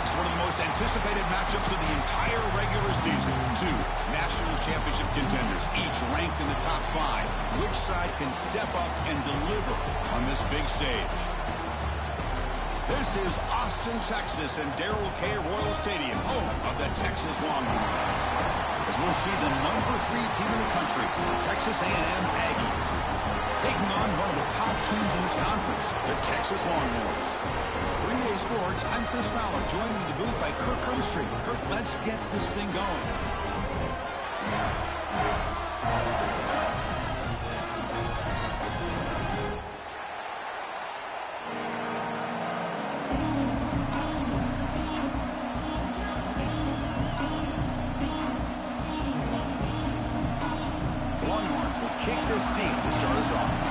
Next, one of the most anticipated matchups of the entire regular season. Two national championship contenders, each ranked in the top 5. Which side can step up and deliver on this big stage? This is Austin, Texas, and Darrell K. Royal Stadium, home of the Texas Longhorns. As we'll see the number 3 team in the country, Texas A&M Aggies, taking on one of the top teams in this conference, the Texas Longhorns. Green Day Sports, I'm Chris Fowler, joined in the booth by Kirk Herbstreit. Kirk, let's get this thing going. The Longhorns will kick this deep to start us off.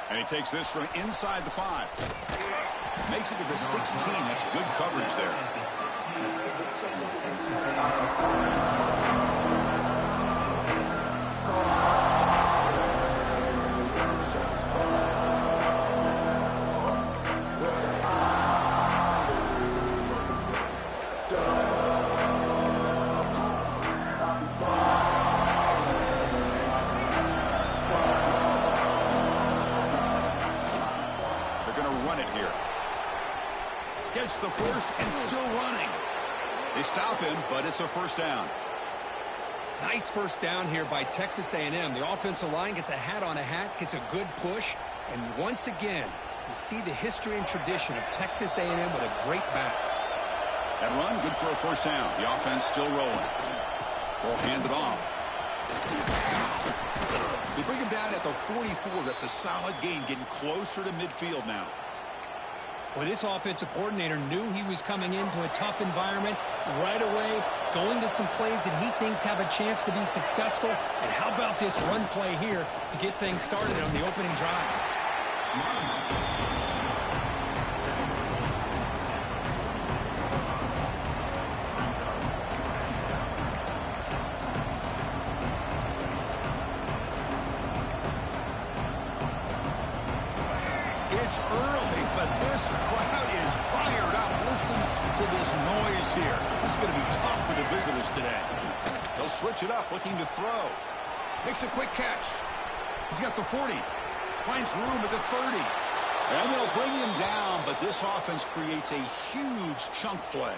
And he takes this from inside the 5. Makes it to the 16. That's good coverage there. Gets the first and still running. They stop him, but it's a first down. Nice first down here by Texas A&M. The offensive line gets a hat on a hat, gets a good push, and once again, you see the history and tradition of Texas A&M with a great back. That run, good for a first down. The offense still rolling. Ball handed off. They bring him down at the 44. That's a solid gain, getting closer to midfield now. Well, this offensive coordinator knew he was coming into a tough environment right away, going to some plays that he thinks have a chance to be successful. And how about this run play here to get things started on the opening drive? It's early, but this crowd is fired up. Listen to this noise here. This is going to be tough for the visitors today. They'll switch it up, looking to throw. Makes a quick catch. He's got the 40. Finds room at the 30. And they'll bring him down, but this offense creates a huge chunk play.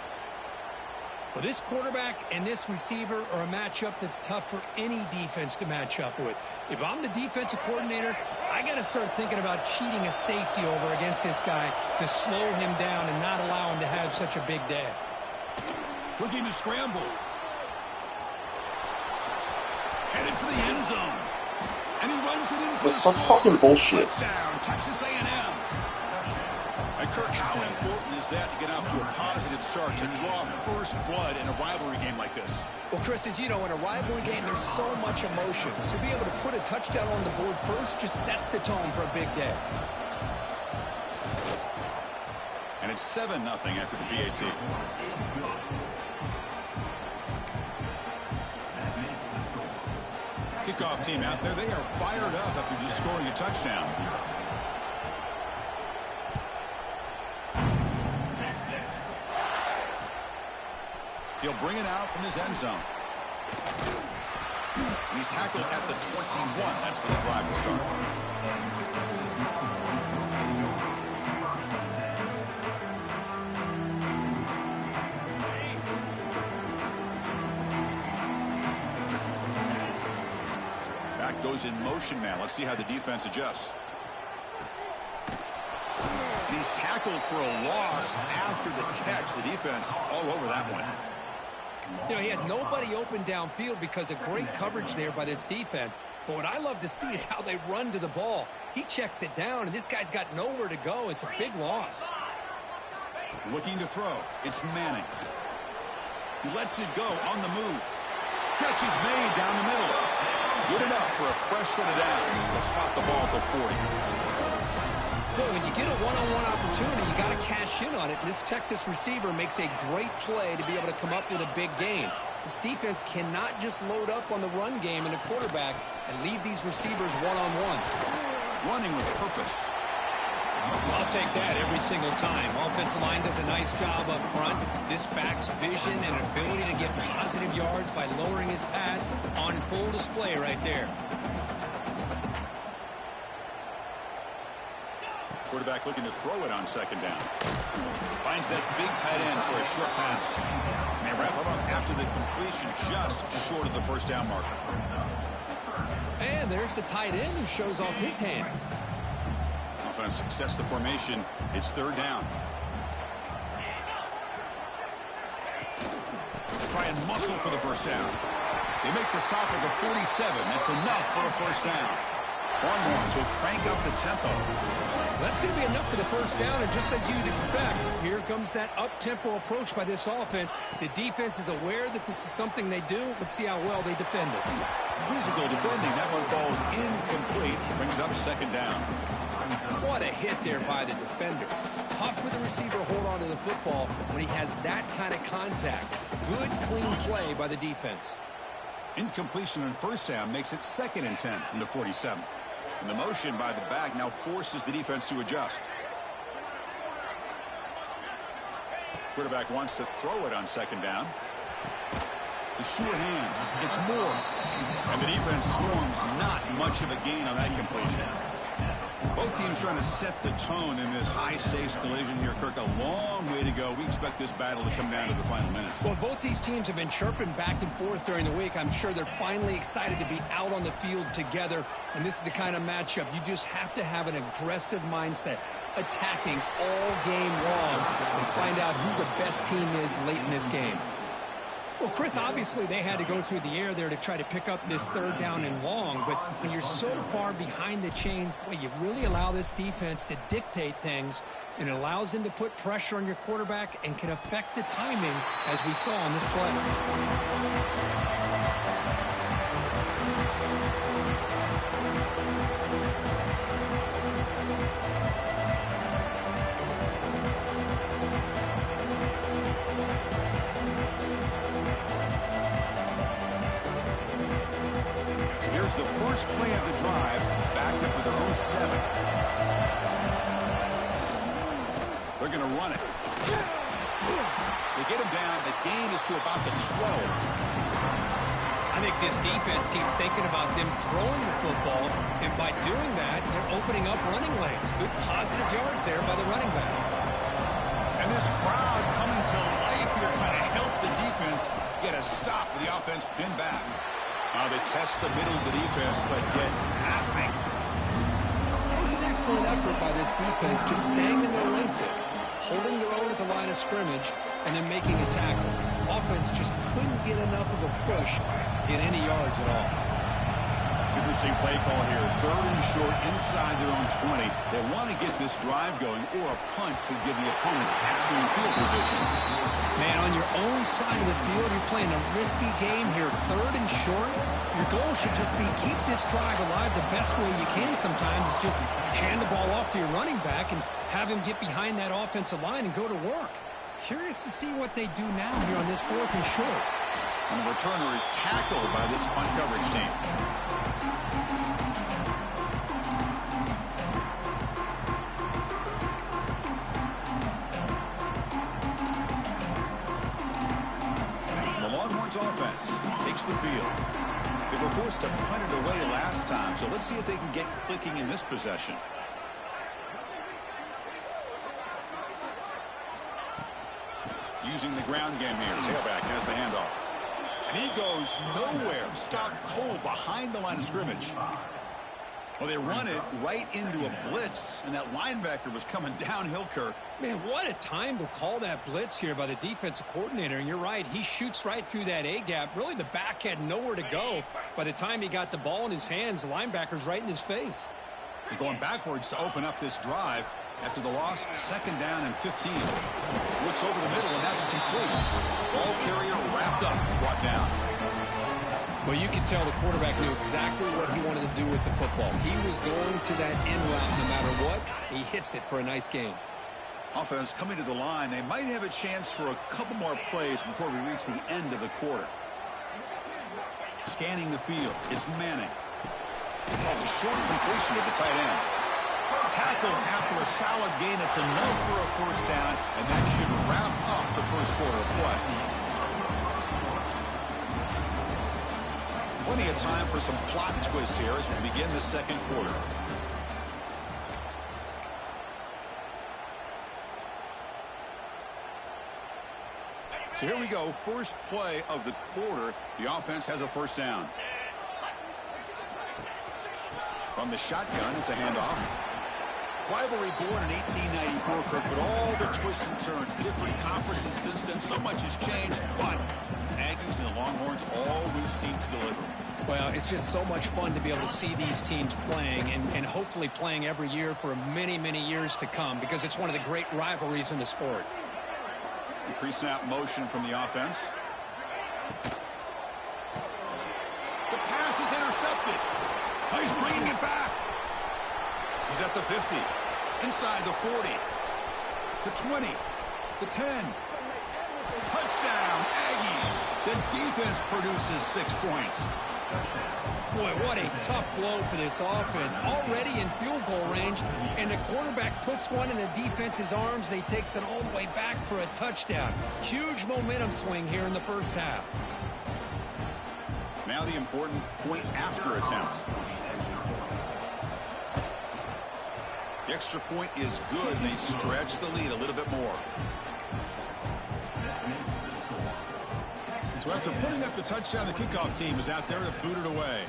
Well, this quarterback and this receiver are a matchup that's tough for any defense to match up with. If I'm the defensive coordinator, I got to start thinking about cheating a safety over against this guy to slow him down and not allow him to have such a big day. Looking to scramble. Headed for the end zone. And he runs it in for the That's some score. fucking bullshit. Touchdown, Texas A&M. And Kirk, how important is that to get off to a positive start, to draw first blood in a rivalry game like this? Well, Chris, as you know, in a rivalry game, there's so much emotion. So to be able to put a touchdown on the board first just sets the tone for a big day. And it's 7-0 after the BAT. Kickoff team out there. They are fired up after just scoring a touchdown. He'll bring it out from his end zone. And he's tackled at the 21. That's where the drive will start. Back goes in motion now. Let's see how the defense adjusts. And he's tackled for a loss after the catch. The defense all over that one. You know, he had nobody open downfield because of great coverage there by this defense. But what I love to see is how they run to the ball. He checks it down, and this guy's got nowhere to go. It's a big loss. Looking to throw. It's Manning. He lets it go on the move. Catch is made down the middle. Good enough for a fresh set of downs. They'll spot the ball at the 40. Well, when you get a one-on-one opportunity, you got to cash in on it. And this Texas receiver makes a great play to be able to come up with a big gain. This defense cannot just load up on the run game and the quarterback and leave these receivers one-on-one. Running with purpose. I'll take that every single time. Offensive line does a nice job up front. This back's vision and ability to get positive yards by lowering his pads on full display right there. Quarterback looking to throw it on second down. Finds that big tight end for a short pass. And they wrap him up after the completion, just short of the first down marker. And there's the tight end who shows off his hands. Offense sets the formation. It's third down. Try and muscle for the first down. They make the stop at the 47. That's enough for a first down. One more to crank up the tempo. That's going to be enough for the first down, and just as you'd expect, here comes that up-tempo approach by this offense. The defense is aware that this is something they do. Let's see how well they defend it. Physical defending. That one falls incomplete. Brings up second down. What a hit there by the defender. Tough for the receiver to hold on to the football when he has that kind of contact. Good, clean play by the defense. Incompletion on first down makes it 2nd and 10 from the 47. And the motion by the back now forces the defense to adjust. Quarterback wants to throw it on second down. The sure hands. It's more. And the defense swarms. Not much of a gain on that completion. Both teams trying to set the tone in this high-stakes collision here. Kirk, a long way to go. We expect this battle to come down to the final minutes. Well, both these teams have been chirping back and forth during the week. I'm sure they're finally excited to be out on the field together. And this is the kind of matchup you just have to have an aggressive mindset, attacking all game long, and find out who the best team is late in this game. Well, Chris, obviously they had to go through the air there to try to pick up this third down and long, but when you're so far behind the chains, boy, you really allow this defense to dictate things, and it allows them to put pressure on your quarterback and can affect the timing, as we saw on this play. The first play of the drive, backed up with their own 7. They're going to run it. They get him down. The gain is to about the 12. I think this defense keeps thinking about them throwing the football, and by doing that, they're opening up running lanes. Good positive yards there by the running back. And this crowd coming to life here, trying to help the defense get a stop with the offense pinned back. They test the middle of the defense, but get nothing. That was an excellent effort by this defense, just staying in their run fix, holding their own at the line of scrimmage, and then making a tackle. Offense just couldn't get enough of a push to get any yards at all. Interesting play call here. 3rd and short inside their own 20. They want to get this drive going, or a punt could give the opponents excellent field position. Man, on your own side of the field, you're playing a risky game here. 3rd and short. Your goal should just be keep this drive alive the best way you can sometimes. Is just hand the ball off to your running back and have him get behind that offensive line and go to work. Curious to see what they do now here on this 4th and short. And the returner is tackled by this punt coverage team. Offense takes the field. They were forced to punt it away last time, so let's see if they can get clicking in this possession. Using the ground game here. Tailback has the handoff. And he goes nowhere. Stopped cold behind the line of scrimmage. Well, they run it right into a blitz, and that linebacker was coming downhill, Kirk. Man, what a time to call that blitz here by the defensive coordinator. And you're right, he shoots right through that A-gap. Really, the back had nowhere to go. By the time he got the ball in his hands, the linebacker's right in his face. They're going backwards to open up this drive after the loss. 2nd down and 15. Looks over the middle, and that's complete. Ball carrier wrapped up, brought down. Well, you can tell the quarterback knew exactly what he wanted to do with the football. He was going to that end route no matter what. He hits it for a nice gain. Offense coming to the line. They might have a chance for a couple more plays before we reach the end of the quarter. Scanning the field, it's Manning. A short completion to the tight end. Tackle after a solid gain. It's enough for a first down, and that should wrap up the first quarter of play. Plenty of time for some plot twists here as we begin the second quarter. So here we go, first play of the quarter. The offense has a first down. From the shotgun, it's a handoff. Rivalry born in 1894, Kirk, but all the twists and turns, different conferences since then, so much has changed, but Aggies and the Longhorns always seem to deliver. Well, it's just so much fun to be able to see these teams playing and hopefully playing every year for many, many years to come because it's one of the great rivalries in the sport. Pre-snap motion from the offense. The pass is intercepted. Oh, he's bringing it back. He's at the 50. Inside the 40. The 20. The 10. Touchdown, Aggies. The defense produces 6 points. Boy, what a tough blow for this offense. Already in field goal range, and the quarterback puts one in the defense's arms. They takes it all the way back for a touchdown. Huge momentum swing here in the first half. Now the important point after attempt. The extra point is good. They stretch the lead a little bit more. So after putting up the touchdown, the kickoff team is out there to boot it away.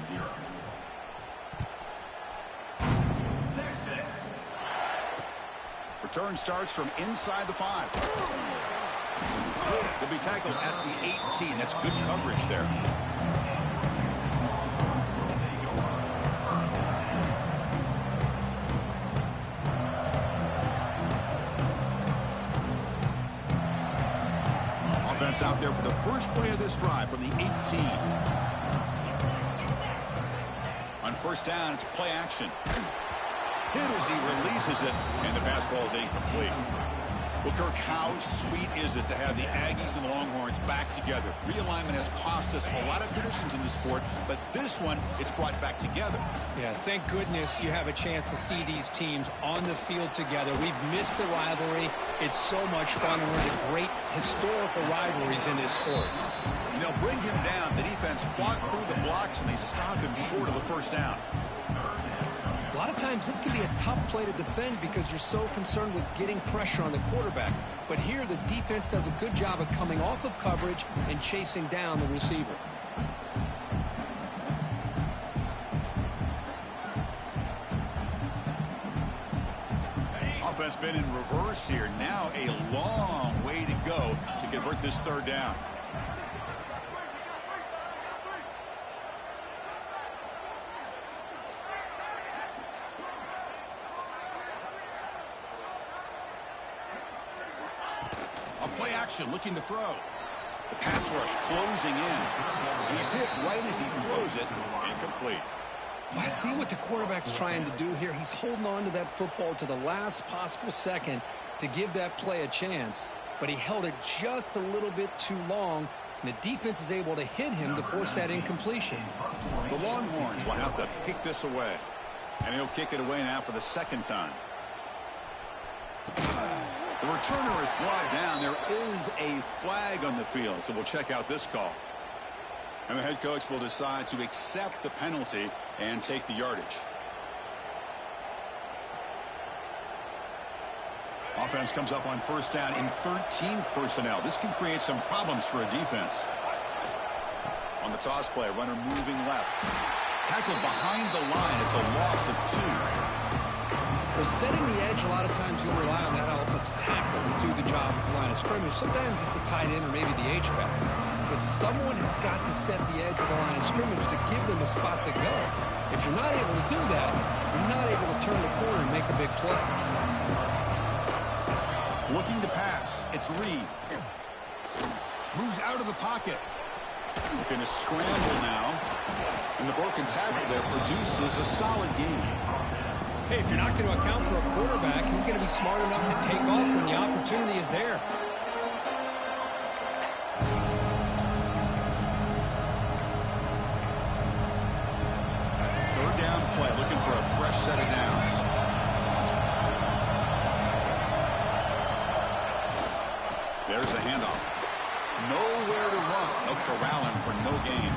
Return starts from inside the 5. Will be tackled at the 18. That's good coverage there. Offense out there for the first play of this drive from the 18. On first down, it's play action. Hit as he releases it, and the pass ball is incomplete. Well, Kirk, how sweet is it to have the Aggies and the Longhorns back together? Realignment has cost us a lot of traditions in the sport, but this one, it's brought back together. Yeah, thank goodness you have a chance to see these teams on the field together. We've missed the rivalry. It's so much fun, and one of the great historical rivalries in this sport. And they'll bring him down. The defense fought through the blocks, and they stopped him short of the first down. A lot of times this can be a tough play to defend because you're so concerned with getting pressure on the quarterback. But here the defense does a good job of coming off of coverage and chasing down the receiver. Offense been in reverse here. Now a long way to go to convert this third down. Play action, looking to throw. The pass rush closing in. He's hit right as he throws it. Incomplete. Well, I see what the quarterback's trying to do here. He's holding on to that football to the last possible second to give that play a chance. But he held it just a little bit too long, and the defense is able to hit him to force that incompletion. The Longhorns will have to kick this away. And he'll kick it away now for the second time. The returner is brought down. There is a flag on the field, so we'll check out this call. And the head coach will decide to accept the penalty and take the yardage. Offense comes up on first down in 13 personnel. This can create some problems for a defense. On the toss play, runner moving left. Tackled behind the line. It's a loss of 2. Well, setting the edge, a lot of times you'll rely on that offensive tackle to do the job at the line of scrimmage. Sometimes it's a tight end or maybe the H-back. But someone has got to set the edge of the line of scrimmage to give them a spot to go. If you're not able to do that, you're not able to turn the corner and make a big play. Looking to pass. It's Reed. Moves out of the pocket. Looking to scramble now. And the broken tackle there produces a solid gain. Hey, if you're not going to account for a quarterback, he's going to be smart enough to take off when the opportunity is there. There's the handoff. Nowhere to run. They'll corral him for no gain.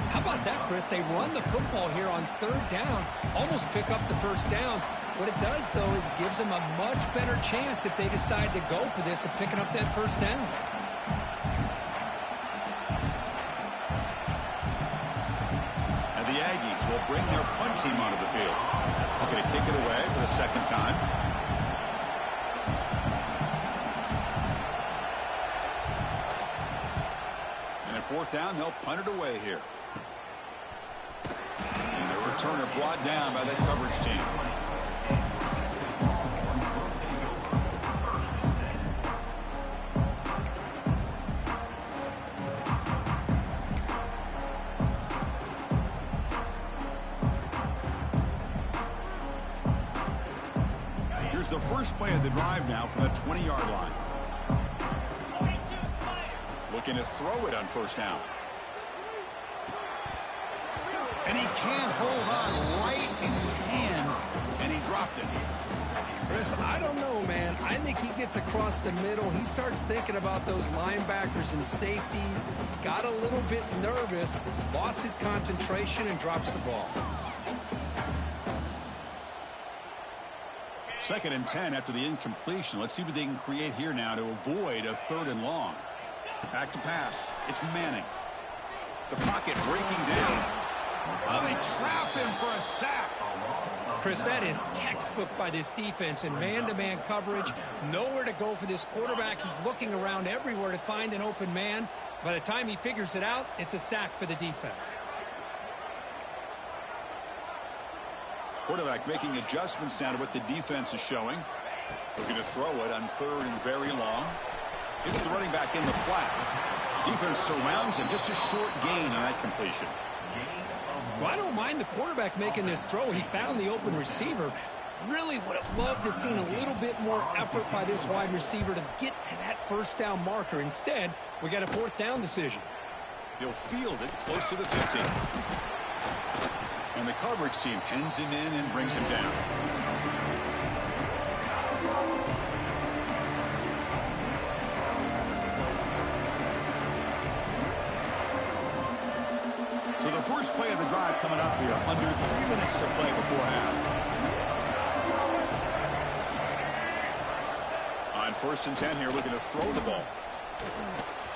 How about that, Chris? They run the football here on third down, almost pick up the first down. What it does, though, is it gives them a much better chance if they decide to go for this of picking up that first down. And the Aggies will bring their punt team onto the field. They're going to kick it away for the second time. And at fourth down, they'll punt it away here. And the returner brought down by that coverage team. Here's the first play of the drive now from the 20-yard line. Looking to throw it on first down. And he can't hold on right in his hands, and he dropped it. Chris, I don't know, man. I think he gets across the middle. He starts thinking about those linebackers and safeties. Got a little bit nervous, lost his concentration, and drops the ball. 2nd and 10 after the incompletion. Let's see what they can create here now to avoid a 3rd and long. Back to pass. It's Manning. The pocket breaking down. Oh, they trap him for a sack. Chris, that is textbook by this defense in man-to-man coverage. Nowhere to go for this quarterback. He's looking around everywhere to find an open man. By the time he figures it out, it's a sack for the defense. Quarterback making adjustments now to what the defense is showing. Looking to throw it on 3rd and very long. It's the running back in the flat. Defense surrounds him. Just a short gain on that completion. Well, I don't mind the quarterback making this throw. He found the open receiver. Really would have loved to have seen a little bit more effort by this wide receiver to get to that first down marker. Instead, we got a 4th down decision. He'll field it close to the 50. And the coverage team pins him in and brings him down. So the first play of the drive coming up here. Under 3 minutes to play before half. On 1st and 10 here, looking to throw the ball.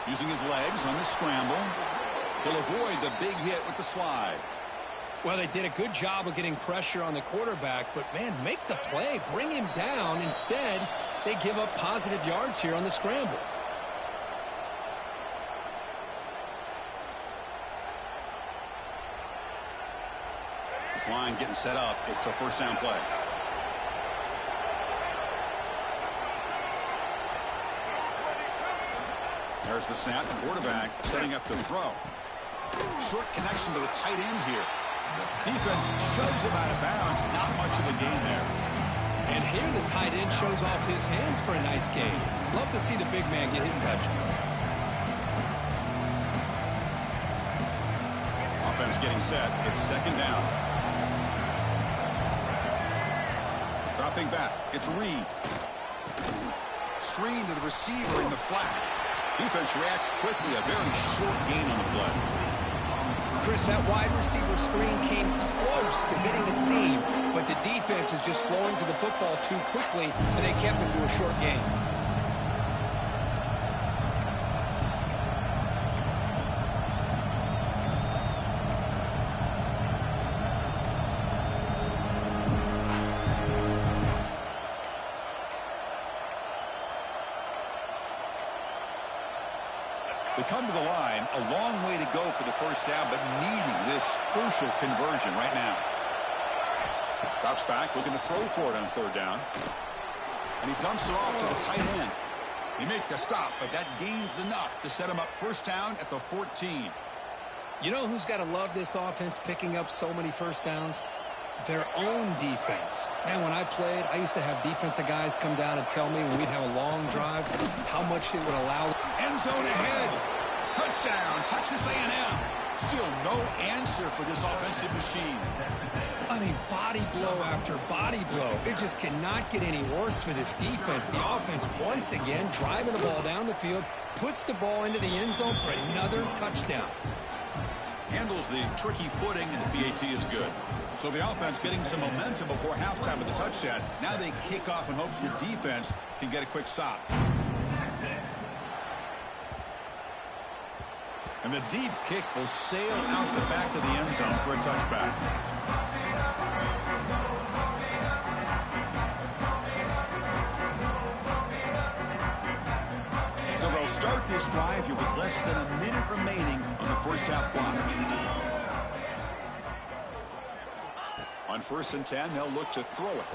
Using his legs on the scramble. He'll avoid the big hit with the slide. Well, they did a good job of getting pressure on the quarterback, but, man, make the play. Bring him down. Instead, they give up positive yards here on the scramble. This line getting set up. It's a 1st down play. There's the snap. Quarterback setting up the throw. Short connection to the tight end here. Defense shoves him out of bounds. Not much of a gain there. And here the tight end shows off his hands for a nice gain. Love to see the big man get his touches. Offense getting set. It's 2nd down. Dropping back. It's Reed. Screen to the receiver in the flat. Defense reacts quickly. A very short gain on the play. Chris, that wide receiver screen came close to hitting the seam, but the defense is just flowing to the football too quickly, and they kept him to a short gain. They come to the line, a long way to go for the first down, but needing this crucial conversion right now. Drops back, looking to throw for it on 3rd down. And he dumps it off to the tight end. He made the stop, but that gains enough to set him up 1st down at the 14. You know who's got to love this offense picking up so many first downs? Their own defense. Man, when I played, I used to have defensive guys come down and tell me when we'd have a long drive how much it would allow. End zone ahead. Touchdown, Texas A&M. Still no answer for this offensive machine. I mean, body blow after body blow. It just cannot get any worse for this defense. The offense, once again, driving the ball down the field, puts the ball into the end zone for another touchdown. Handles the tricky footing, and the PAT is good. So the offense getting some momentum before halftime with the touchdown. Now they kick off in hopes the defense can get a quick stop. And the deep kick will sail out the back of the end zone for a touchback. So they'll start this drive here with less than a minute remaining on the first half clock. On 1st and 10, they'll look to throw it.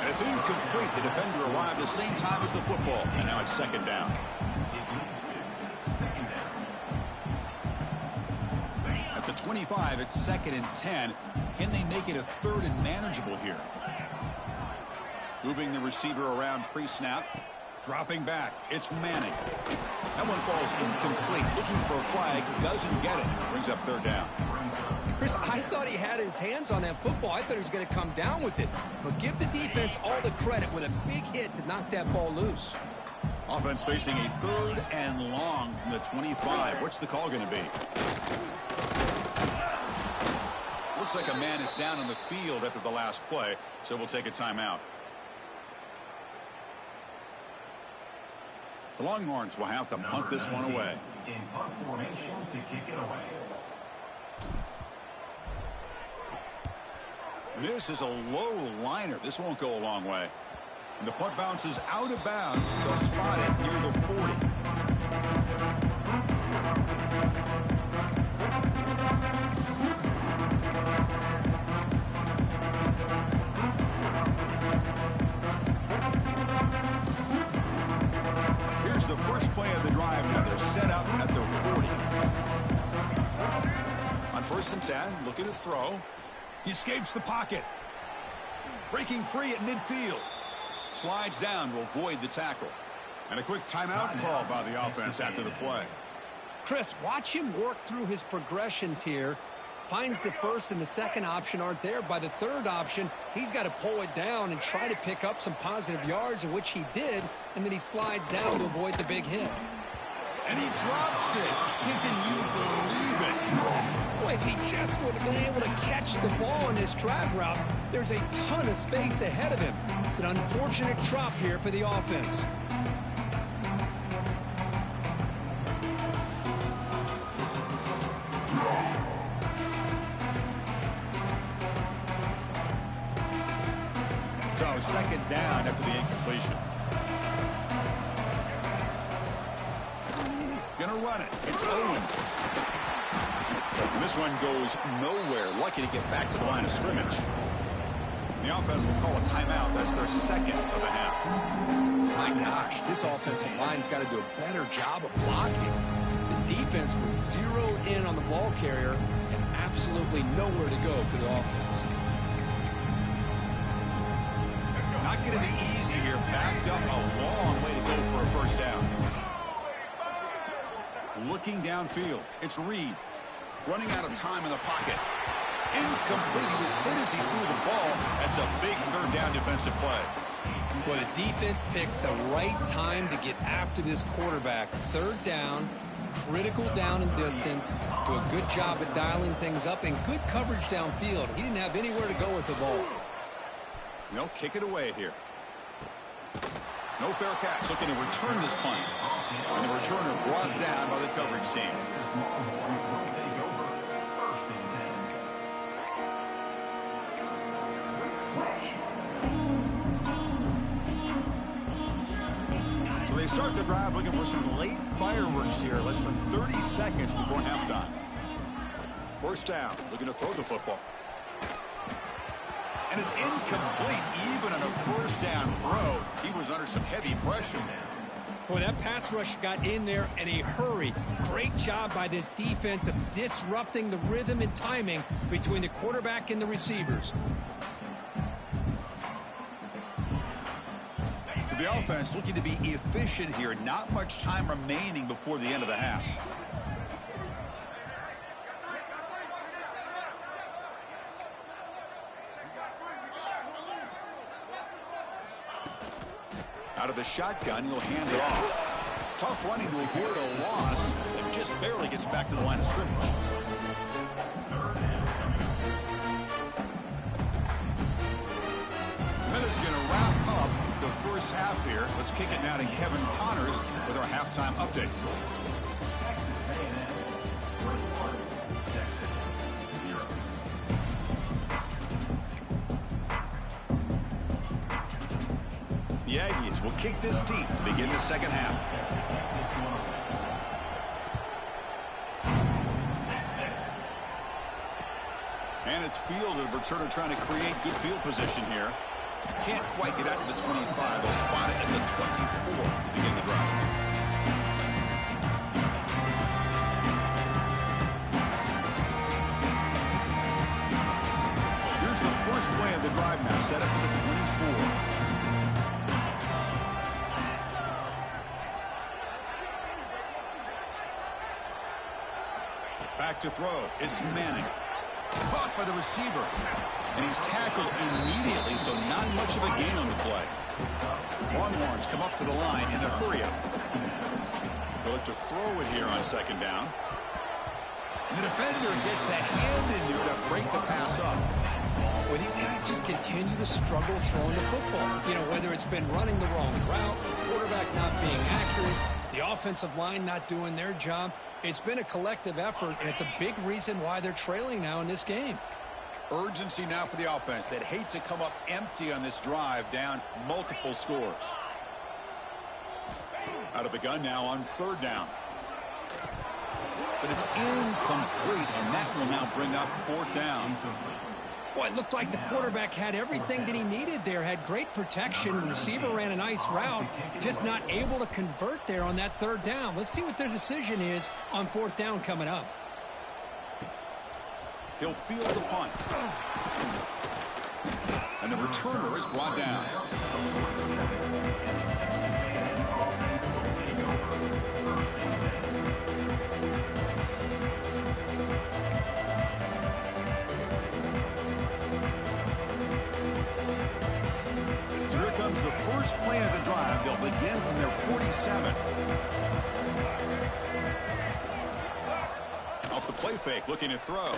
And it's incomplete. The defender arrived the same time as the football. And now it's 2nd down. At the 25, it's 2nd and 10. Can they make it a 3rd and manageable here? Moving the receiver around pre-snap. Dropping back. It's Manning. That one falls incomplete. Looking for a flag. Doesn't get it. Brings up 3rd down. Chris, I thought he had his hands on that football. I thought he was going to come down with it. But give the defense all the credit with a big hit to knock that ball loose. Offense facing a 3rd and long from the 25. What's the call going to be? Looks like a man is down on the field after the last play, so we'll take a timeout. The Longhorns will have to punt this one away. In punt formation to kick it away. This is a low liner. This won't go a long way. And the punt bounces out of bounds. They'll spot it near the 40. Here's the first play of the drive now. They're set up at their 40. On 1st and 10, looking to throw. He escapes the pocket. Breaking free at midfield. Slides down to avoid the tackle. And a quick timeout call by the offense after the play. Chris, watch him work through his progressions here. Finds the 1st and the 2nd option aren't there. By the 3rd option, he's got to pull it down and try to pick up some positive yards, which he did, and then he slides down to avoid the big hit. And he drops it. Can you believe it? Boy, if he just would have been able to catch the ball in this drag route, there's a ton of space ahead of him. It's an unfortunate drop here for the offense. So 2nd down after the incompletion. Gonna run it. It's Owens. And this one goes nowhere. Lucky to get back to the line of scrimmage. The offense will call a timeout. That's their 2nd of the half. My gosh, this offensive line's got to do a better job of blocking. The defense was zeroed in on the ball carrier and absolutely nowhere to go for the offense. Not going to be easy here. Backed up a long way to go for a 1st down. Looking downfield. It's Reed. Running out of time in the pocket. Incomplete. He was hit as he threw the ball. That's a big 3rd down defensive play. Well, the defense picks the right time to get after this quarterback. 3rd down, critical down and distance. Do a good job at dialing things up and good coverage downfield. He didn't have anywhere to go with the ball. They'll kick it away here. No fair catch. Looking to return this punt. And the returner brought down by the coverage team. So they start the drive looking for some late fireworks here. Less than 30 seconds before halftime. 1st down. Looking to throw the football. And it's incomplete. Even on a 1st down throw, he was under some heavy pressure. Boy, that pass rush got in there in a hurry. Great job by this defense of disrupting the rhythm and timing between the quarterback and the receivers. So the offense looking to be efficient here. Not much time remaining before the end of the half. Out of the shotgun, he'll hand it off. Tough running to avoid a loss, and just barely gets back to the line of scrimmage. Minutes going to wrap up the first half here. Let's kick it now to Kevin Connors with our halftime update. The Aggies will kick this deep to begin the second half. And it's fielded. Returner trying to create good field position here. Can't quite get out to the 25. They'll spot it at the 24 to begin the drive. Here's the first play of the drive now. Set up for the 24. Back to throw. It's Manning. Caught by the receiver. And he's tackled immediately, so not much of a gain on the play. Longhorns come up to the line in the hurry-up. They'll look to throw it here on second down. And the defender gets a hand in there to break the pass up. Well, these guys just continue to struggle throwing the football. You know, whether it's been running the wrong route, the quarterback not being accurate, the offensive line not doing their job. It's been a collective effort, and it's a big reason why they're trailing now in this game. Urgency now for the offense. They'd hate to come up empty on this drive, down multiple scores. Out of the gun now on third down. But it's incomplete, and that will now bring up fourth down. Well, it looked like the quarterback had everything that he needed there, had great protection. The receiver ran a nice route, just not able to convert there on that third down. Let's see what their decision is on fourth down coming up. He'll field the punt. And the returner is brought down. So here comes the first play of the drive. They'll begin from their 47. Off the play fake, looking to throw.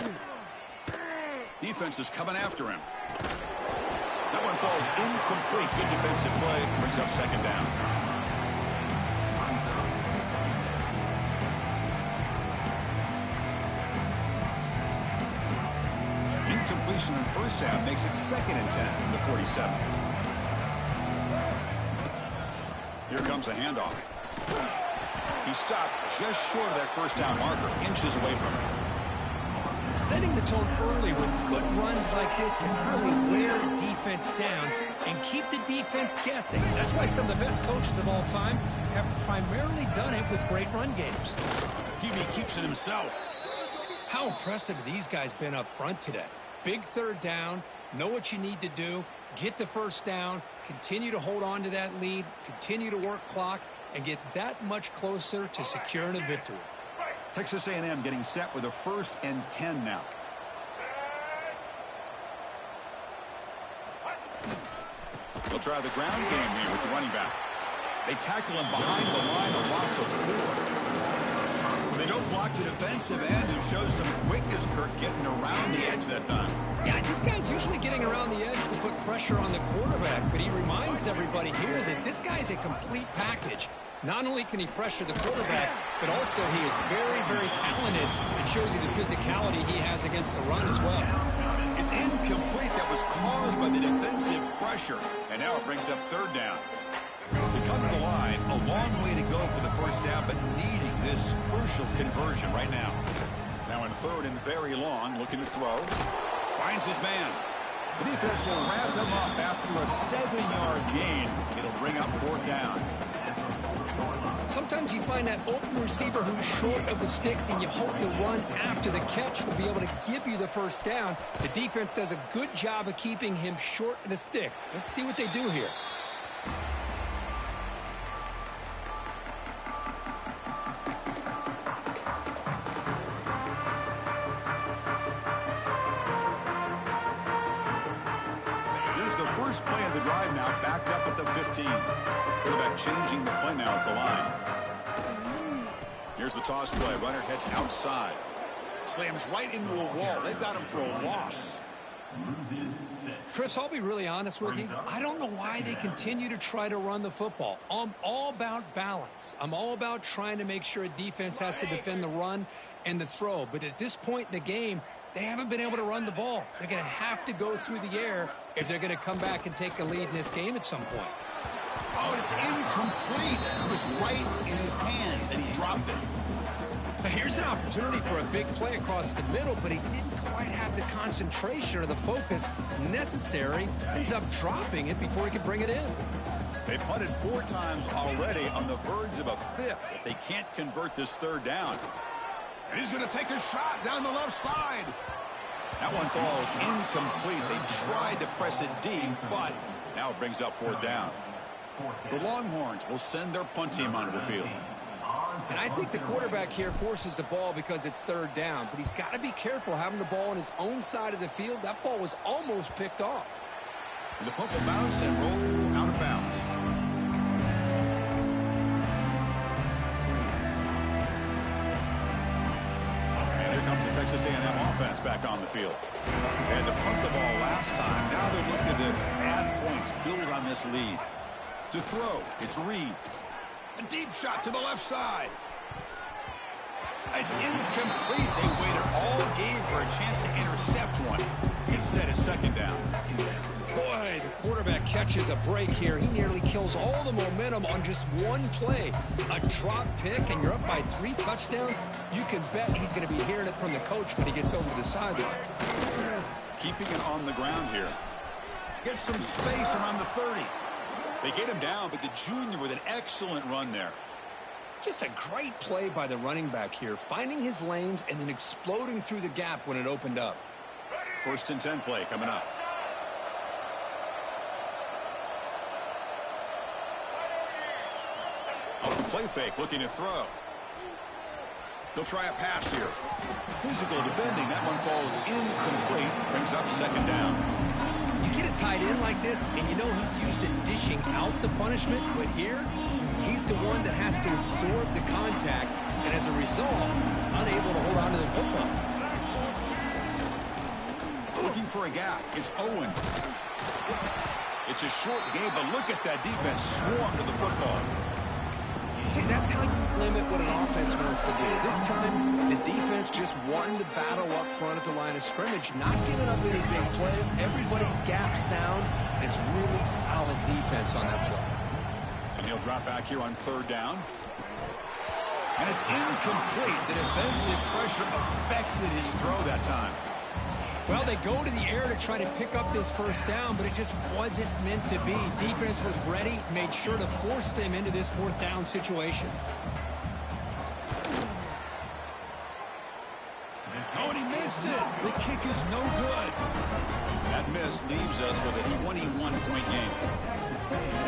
Defense is coming after him. That one falls incomplete. Good defensive play. Brings up second down. Incompletion in the first half makes it 2nd and 10 from the 47. Here comes a handoff. He stopped just short of that first down marker, inches away from it. Setting the tone early with good runs like this can really wear the defense down and keep the defense guessing. That's why some of the best coaches of all time have primarily done it with great run games. Hebe keeps it himself. How impressive have these guys been up front today? Big third down, know what you need to do, get the first down, continue to hold on to that lead, continue to work clock, and get that much closer to securing a victory. Texas A&M getting set with a 1st and 10 now. They'll try the ground game here with the running back. They tackle him behind the line, a loss of 4. They don't block the defensive end, who shows some quickness, Kirk, getting around the edge that time. Yeah, this guy's usually getting around the edge to put pressure on the quarterback, but he reminds everybody here that this guy's a complete package. Not only can he pressure the quarterback, but also he is very, very talented. It shows you the physicality he has against the run as well. It's incomplete. That was caused by the defensive pressure. And now it brings up third down. They come to the line, a long way to go for the first down, but needing this crucial conversion right now. Now in third and very long, looking to throw. Finds his man. The defense will wrap him up after a 7-yard gain. It'll bring up fourth down. Sometimes you find that open receiver who's short of the sticks, and you hope the run after the catch will be able to give you the first down. The defense does a good job of keeping him short of the sticks. Let's see what they do here. play of the drive now, backed up at the 15. Quarterback changing the play now at the line. Here's the toss play. Runner heads outside. Slams right into a wall. They've got him for a loss. Chris, I'll be really honest with you. I don't know why they continue to try to run the football. I'm all about balance. I'm all about trying to make sure a defense has to defend the run and the throw. But at this point in the game, they haven't been able to run the ball. They're going to have to go through the air if they're going to come back and take a lead in this game at some point. Oh, it's incomplete. It was right in his hands, and he dropped it. Here's an opportunity for a big play across the middle, but he didn't quite have the concentration or the focus necessary. Ends up dropping it before he could bring it in. They punted 4 times already, on the verge of a 5th if they can't convert this 3rd down. And he's going to take a shot down the left side. That one falls incomplete. They tried to press it deep, but now it brings up 4th down. The Longhorns will send their punt team onto the field. And I think the quarterback here forces the ball because it's 3rd down. But he's got to be careful having the ball on his own side of the field. That ball was almost picked off. And the punt will bounce and roll out of bounds. And here comes the Texas A&M offense back on the field. And to punt the ball last time, now they're looking to add points, build on this lead. To throw, it's Reed. A deep shot to the left side. It's incomplete. They waited all game for a chance to intercept one. Instead, it's 2nd down. Boy, the quarterback catches a break here. He nearly kills all the momentum on just one play. A drop pick, and you're up by 3 touchdowns. You can bet he's going to be hearing it from the coach when he gets over to the sideline. Keeping it on the ground here. Gets some space around the 30. They get him down, but the junior with an excellent run there. Just a great play by the running back here, finding his lanes and then exploding through the gap when it opened up. 1st and 10 play coming up. Oh, play fake, looking to throw. They'll try a pass here. Physical defending. That one falls incomplete. Brings up 2nd down. You get a tight end like this, and you know he's used to dishing out the punishment, but here, he's the one that has to absorb the contact, and as a result, he's unable to hold on to the football. Looking for a gap. It's Owens. It's a short game, but look at that defense swarm to the football. See, that's how you limit what an offense wants to do. This time, the defense just won the battle up front at the line of scrimmage, not giving up any big plays. Everybody's gap sound. It's really solid defense on that play. And he'll drop back here on 3rd down. And it's incomplete. The defensive pressure affected his throw that time. Well, they go to the air to try to pick up this 1st down, but it just wasn't meant to be. Defense was ready, made sure to force them into this 4th down situation. Oh, and he missed it. The kick is no good. That miss leaves us with a 21-point game.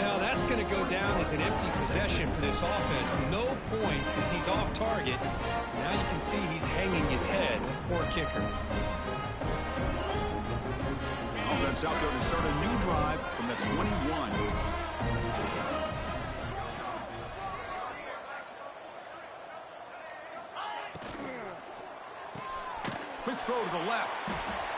Now, that's going to go down as an empty possession for this offense. No points as he's off target. Now you can see he's hanging his head. Poor kicker. Offense out there to start a new drive from the 21. Quick throw to the left.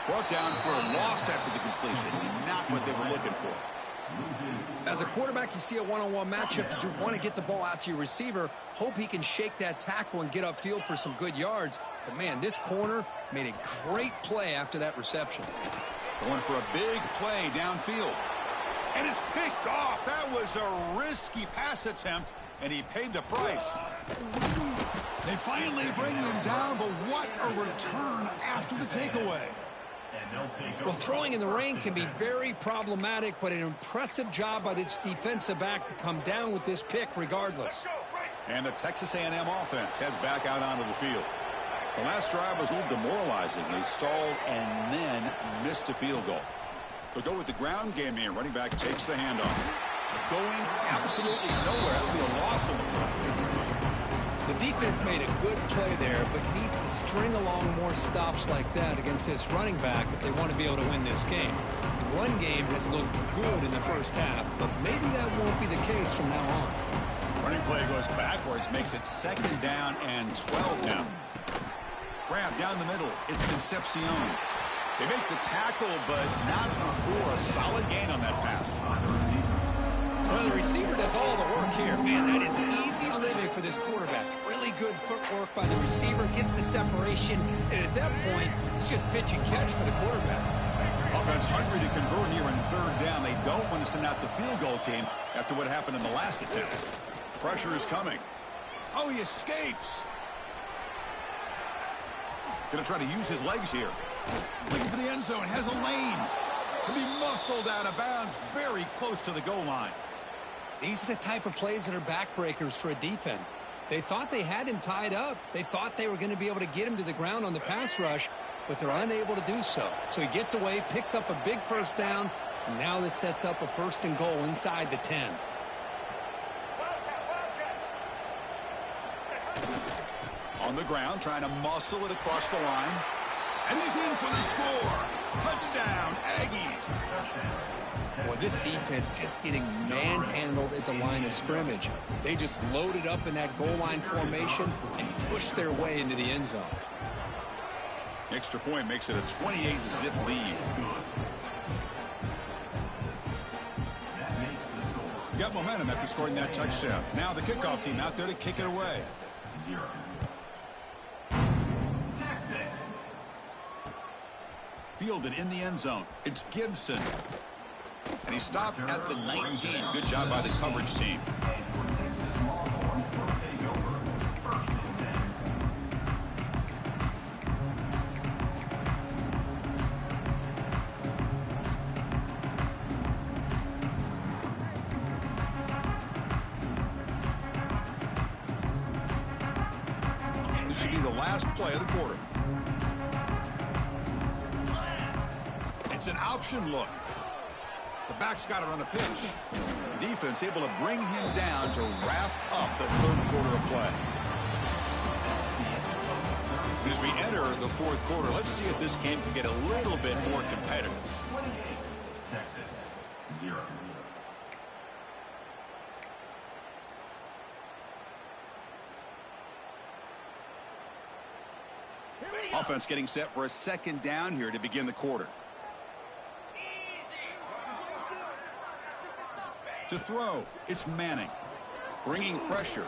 Brought down for a loss after the completion. Not what they were looking for. As a quarterback, you see a one-on-one matchup. You want to get the ball out to your receiver. Hope he can shake that tackle and get upfield for some good yards. But, man, this corner made a great play after that reception. Going for a big play downfield. And it's picked off. That was a risky pass attempt, and he paid the price. They finally bring him down, but what a return after the takeaway. Well, throwing in the rain can be very problematic, but an impressive job by this defensive back to come down with this pick regardless. And the Texas A&M offense heads back out onto the field. The last drive was a little demoralizing. They stalled and then missed a field goal. They'll go with the ground game here. Running back takes the handoff. Going absolutely nowhere. That would be a loss on the play. The defense made a good play there, but needs to string along more stops like that against this running back if they want to be able to win this game. run game has looked good in the first half, but maybe that won't be the case from now on. Running play goes backwards, makes it 2nd down and 12 now. Grab down the middle. It's Concepcion. They make the tackle, but not before a solid gain on that pass. Well, the receiver does all the work here. Man, that is easy living for this quarterback. Really good footwork by the receiver, gets the separation, and at that point, it's just pitch and catch for the quarterback. Offense hungry to convert here in 3rd down. They don't want to send out the field goal team after what happened in the last attempt. Pressure is coming. Oh, he escapes. Going to try to use his legs here. Looking for the end zone. Has a lane. He'll be muscled out of bounds very close to the goal line. These are the type of plays that are backbreakers for a defense. They thought they had him tied up. They thought they were going to be able to get him to the ground on the pass rush, but they're unable to do so. So he gets away, picks up a big 1st down, and now this sets up a 1st and goal inside the 10. On the ground, trying to muscle it across the line. And he's in for the score. Touchdown, Aggies. Well, this defense just getting manhandled at the line of scrimmage. They just loaded up in that goal line formation and pushed their way into the end zone. Extra point makes it a 28-zip lead. Got momentum after scoring that touchdown. Now the kickoff team out there to kick it away. Texas. Fielded in the end zone. It's Gibson. And he stopped at the 19. Good job by the coverage team. This should be the last play of the quarter. It's an option look. The back's got it on the pitch. The defense able to bring him down to wrap up the 3rd quarter of play. And as we enter the 4th quarter, let's see if this game can get a little bit more competitive. 28. Texas. 0. Offense getting set for a 2nd down here to begin the quarter. To throw, it's Manning. Bringing pressure.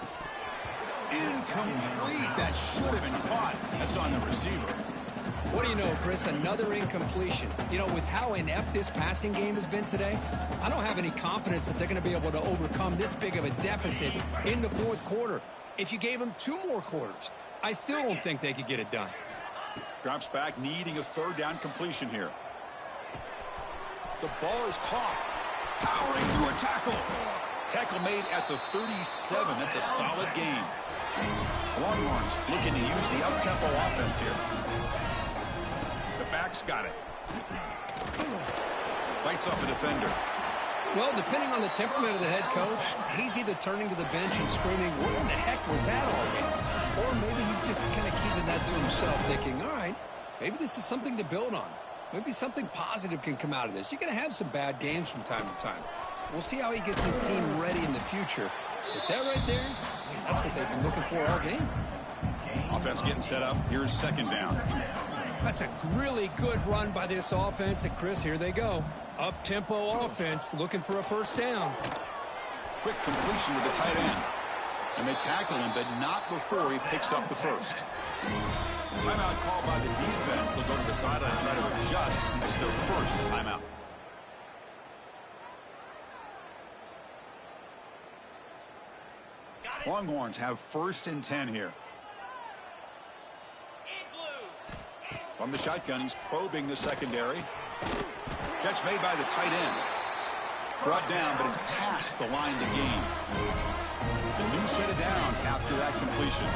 Incomplete. That should have been caught. That's on the receiver. What do you know, Chris? Another incompletion. You know, with how inept this passing game has been today, I don't have any confidence that they're going to be able to overcome this big of a deficit in the 4th quarter. If you gave them 2 more quarters, I still don't think they could get it done. Drops back, needing a 3rd down completion here. The ball is caught. Powering through a tackle. Tackle made at the 37. That's a solid gain. Longhorns looking to use the up-tempo offense here. The back's got it. Bites off a defender. Well, depending on the temperament of the head coach, he's either turning to the bench and screaming, "Where in the heck was that all game?" Or maybe he's just kind of keeping that to himself, thinking, all right, maybe this is something to build on. Maybe something positive can come out of this. You're going to have some bad games from time to time. We'll see how he gets his team ready in the future. But that right there, man, that's what they've been looking for all game. Offense getting set up. Here's 2nd down. That's a really good run by this offense. And, Chris, here they go. Up-tempo offense looking for a 1st down. Quick completion to the tight end. And they tackle him, but not before he picks up the 1st. Timeout called by the defense. They'll go to the sideline and try to adjust. That's their 1st timeout. Longhorns have 1st and 10 here. From the shotgun, he's probing the secondary. Catch made by the tight end. Brought down, but he's past the line to gain. A new set of downs after that completion.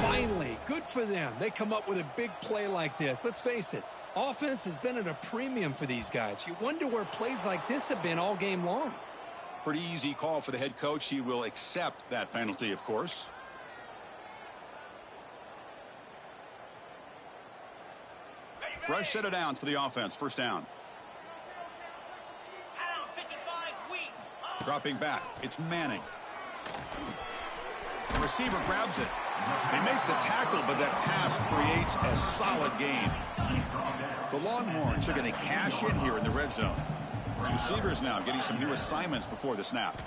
Finally, good for them. They come up with a big play like this. Let's face it, offense has been at a premium for these guys. You wonder where plays like this have been all game long. Pretty easy call for the head coach. He will accept that penalty, of course. Fresh set of downs for the offense. 1st down. Dropping back. It's Manning. The receiver grabs it. They make the tackle, but that pass creates a solid gain. The Longhorns are going to cash in here in the red zone. Receivers now getting some new assignments before the snap.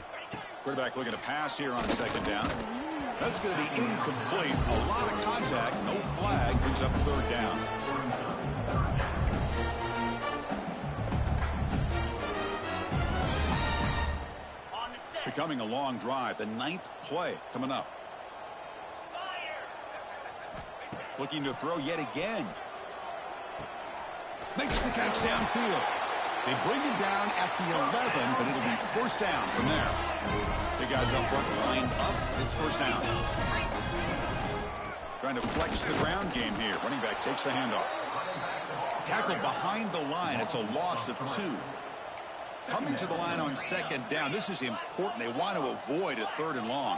Quarterback looking to pass here on second down. That's going to be incomplete. A lot of contact. No flag. Brings up third down. Becoming a long drive. The 9th play coming up. Looking to throw yet again. Makes the catch downfield. They bring it down at the 11, but it'll be first down from there. Big guys up front lined up. It's first down. Trying to flex the ground game here. Running back takes the handoff. Tackled behind the line. It's a loss of 2. Coming to the line on second down. This is important. They want to avoid a 3rd and long.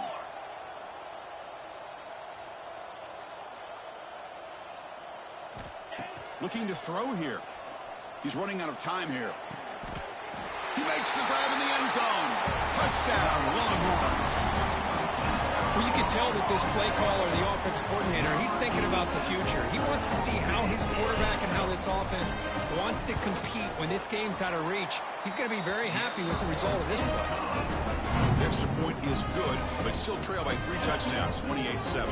Looking to throw here. He's running out of time here. He makes the grab in the end zone. Touchdown, Longhorns. Well, you can tell that this play caller, the offense coordinator, he's thinking about the future. He wants to see how his quarterback and how this offense wants to compete when this game's out of reach. He's going to be very happy with the result of this play. The extra point is good, but still trail by 3 touchdowns, 28-7.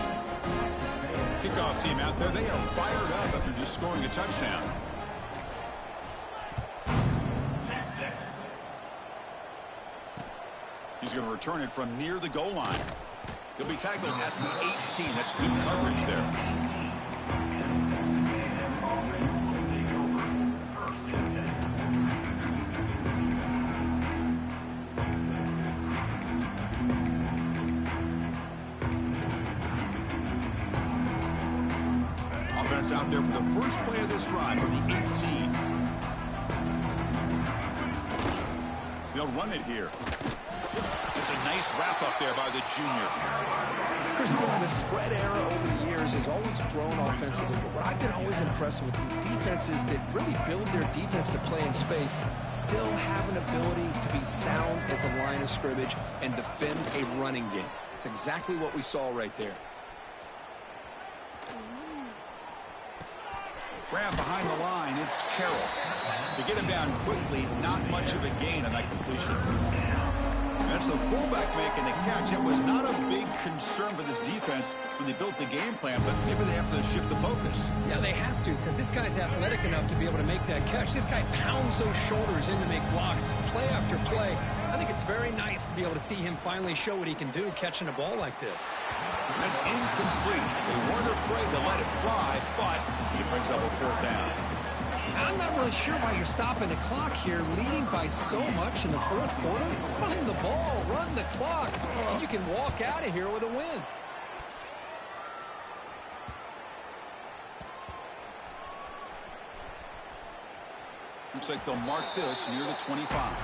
Kickoff team out there, they are fired up after just scoring a touchdown. He's going to return it from near the goal line. He'll be tackled at the 18. That's good coverage there. Offense out there for the first play of this drive from the 18. They'll run it here. It's a nice wrap up there by the junior. Christian, the spread era over the years has always grown offensively, but what I've been always impressed with defenses that really build their defense to play in space still have an ability to be sound at the line of scrimmage and defend a running game. It's exactly what we saw right there. Grab behind the line, it's Carroll. To get him down quickly, not much of a gain on that completion. That's the fullback making the catch. It was not a big concern for this defense when they built the game plan, but maybe they have to shift the focus. Yeah, they have to, because this guy's athletic enough to be able to make that catch. This guy pounds those shoulders in to make blocks play after play. I think it's very nice to be able to see him finally show what he can do catching a ball like this. That's incomplete. They weren't afraid to let it fly, but it brings up a 4th down. I'm not really sure why you're stopping the clock here, leading by so much in the 4th quarter. Run the ball, run the clock, and you can walk out of here with a win. Looks like they'll mark this near the 25.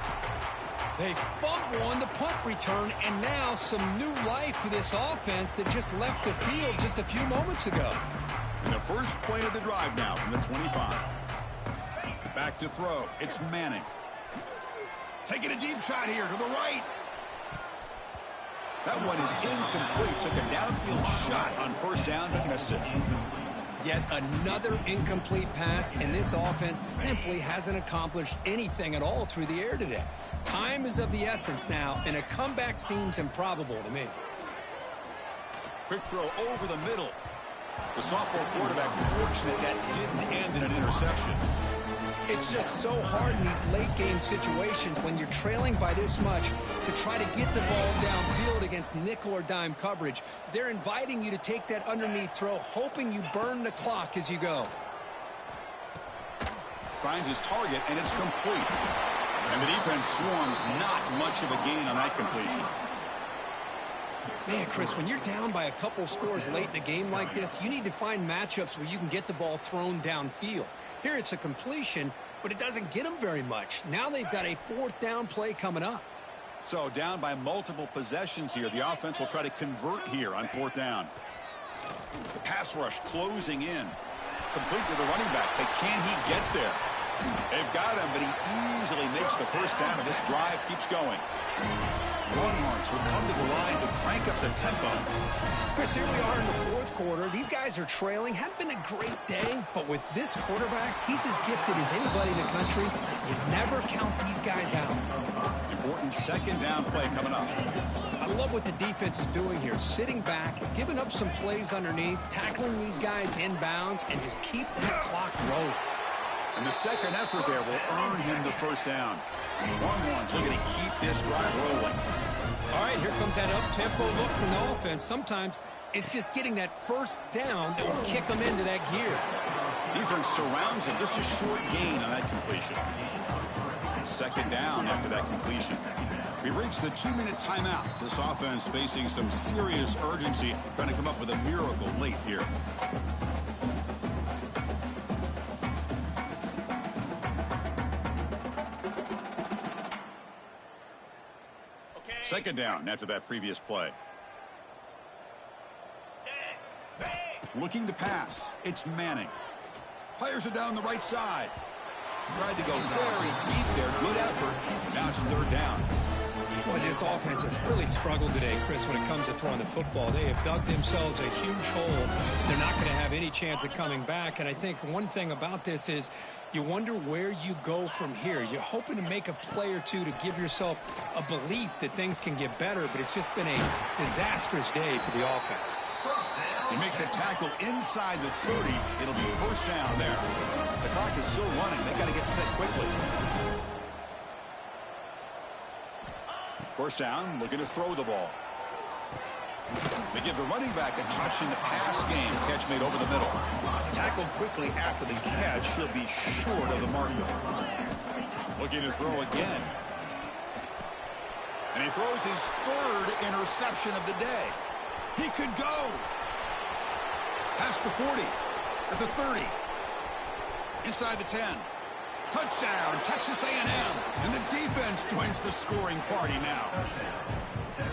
They fumble on the punt return, and now some new life to this offense that just left the field just a few moments ago. And the first play of the drive now from the 25. Back to throw. It's Manning. Taking a deep shot here to the right. That one is incomplete. Took a downfield shot on first down, but missed it. Yet another incomplete pass, and this offense simply hasn't accomplished anything at all through the air today. Time is of the essence now, and a comeback seems improbable to me. Quick throw over the middle. The sophomore quarterback fortunate that didn't end in an interception. It's just so hard in these late game situations when you're trailing by this much to try to get the ball downfield against nickel or dime coverage. They're inviting you to take that underneath throw, hoping you burn the clock as you go. Finds his target, and it's complete. And the defense swarms, not much of a gain on that completion. Man, Chris, when you're down by a couple scores late in a game like this, you need to find matchups where you can get the ball thrown downfield. Here it's a completion, but it doesn't get them very much. Now they've got a 4th down play coming up. So down by multiple possessions here. The offense will try to convert here on 4th down. The pass rush closing in. Complete with the running back, but can he get there? They've got him, but he easily makes the first down, and this drive keeps going. Longhorns will come to the line to crank up the tempo. Chris, here we are in the fourth quarter. These guys are trailing. Hadn't been a great day, but with this quarterback, he's as gifted as anybody in the country. You never count these guys out. Important second down play coming up. I love what the defense is doing here. Sitting back, giving up some plays underneath, tackling these guys inbounds, and just keep that clock rolling. And the second effort there will earn him the first down. Longhorns looking to keep this drive rolling. All right, here comes that up-tempo look from the offense. Sometimes it's just getting that first down that will kick them into that gear. Defense surrounds him. Just a short gain on that completion. Second down after that completion. We've reached the 2-minute timeout. This offense facing some serious urgency, trying to come up with a miracle late here. Second down after that previous play. Looking to pass. It's Manning. Players are down the right side. Tried to go very deep there. Good effort. Now it's third down. Boy, this offense has really struggled today, Chris, when it comes to throwing the football. They have dug themselves a huge hole. They're not going to have any chance of coming back. And I think one thing about this is you wonder where you go from here. You're hoping to make a play or two to give yourself a belief that things can get better, but it's just been a disastrous day for the offense. You make the tackle inside the 30. It'll be first down there. The clock is still running. They got to get set quickly. First down, looking to throw the ball. They give the running back a touch in the pass game. Catch made over the middle. Tackled quickly after the catch. He'll be short of the marker. Looking to throw again. And he throws his third interception of the day. He could go. Past the 40. At the 30. Inside the 10. Touchdown, Texas A&M. And the defense joins the scoring party now.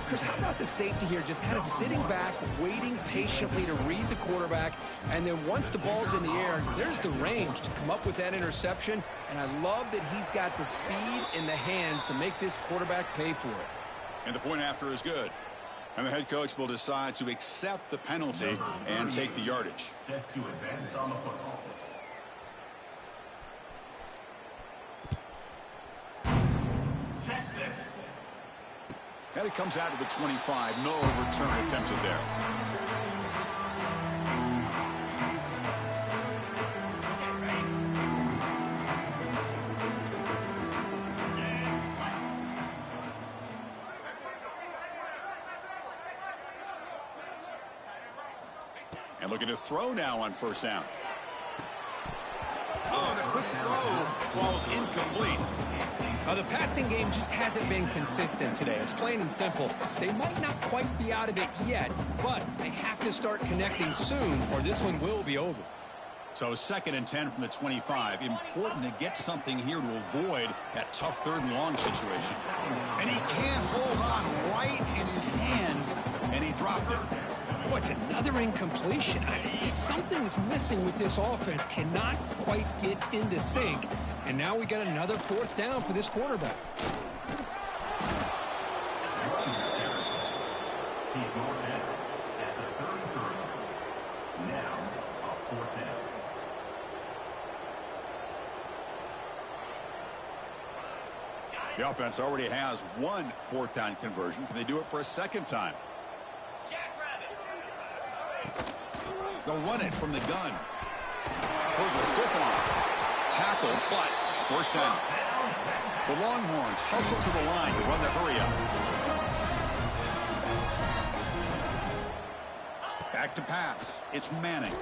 Chris, how about the safety here? Just kind of sitting back, waiting patiently to read the quarterback. And then once the ball's in the air, there's the range to come up with that interception. And I love that he's got the speed in the hands to make this quarterback pay for it. And the point after is good. And the head coach will decide to accept the penalty and take the yardage. Set to advance on the football. Texas. And it comes out to the 25. No return attempted there. And looking to throw now on first down. Oh, the quick throw falls incomplete. The passing game just hasn't been consistent today. It's plain and simple. They might not quite be out of it yet, but they have to start connecting soon or this one will be over. So 2nd and 10 from the 25. Important to get something here to avoid that tough third and long situation. And he can't hold on right in his hands, and he dropped it. What's another incompletion? Just something is missing with this offense. Cannot quite get into sync. And now we got another fourth down for this quarterback. He's marked out at the 33. Now a fourth down. The offense already has one fourth down conversion. Can they do it for a second time? They'll run it from the gun. Pulls a stiff arm. Tackle, but first down. The Longhorns hustle to the line to run the hurry up. Back to pass. It's Manning.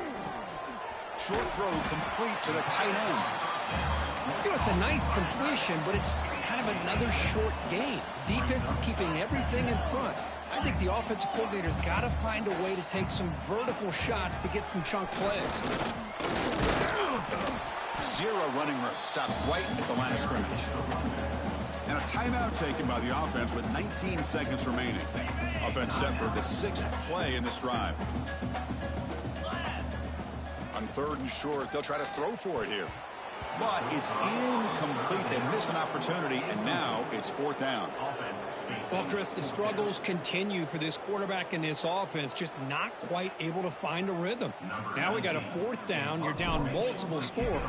Short throw complete to the tight end. You know, it's a nice completion, but it's kind of another short game. The defense is keeping everything in front. I think the offensive coordinator's got to find a way to take some vertical shots to get some chunk plays. Zero running room. Stopped right at the line of scrimmage. And a timeout taken by the offense with 19 seconds remaining. Offense set for the 6th play in this drive. On 3rd and short, they'll try to throw for it here. but it's incomplete. They miss an opportunity, and now it's 4th down. Well, Chris, the struggles continue for this quarterback in this offense, just not quite able to find a rhythm. Now we got a 4th down. You're down multiple score.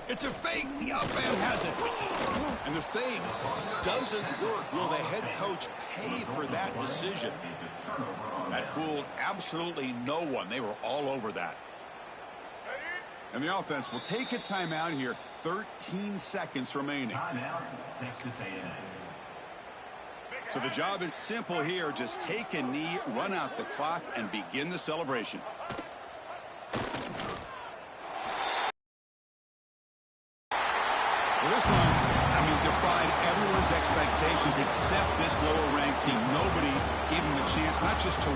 It's a fake. The outman has it. And the fake doesn't work. Will the head coach pay for that decision? That fooled absolutely no one. They were all over that. And the offense will take a timeout here. 13 seconds remaining. So the job is simple here. Just take a knee, run out the clock, and begin the celebration. Well, this one, defied everyone's expectations except this lower-ranked team. Nobody gave them the chance not just to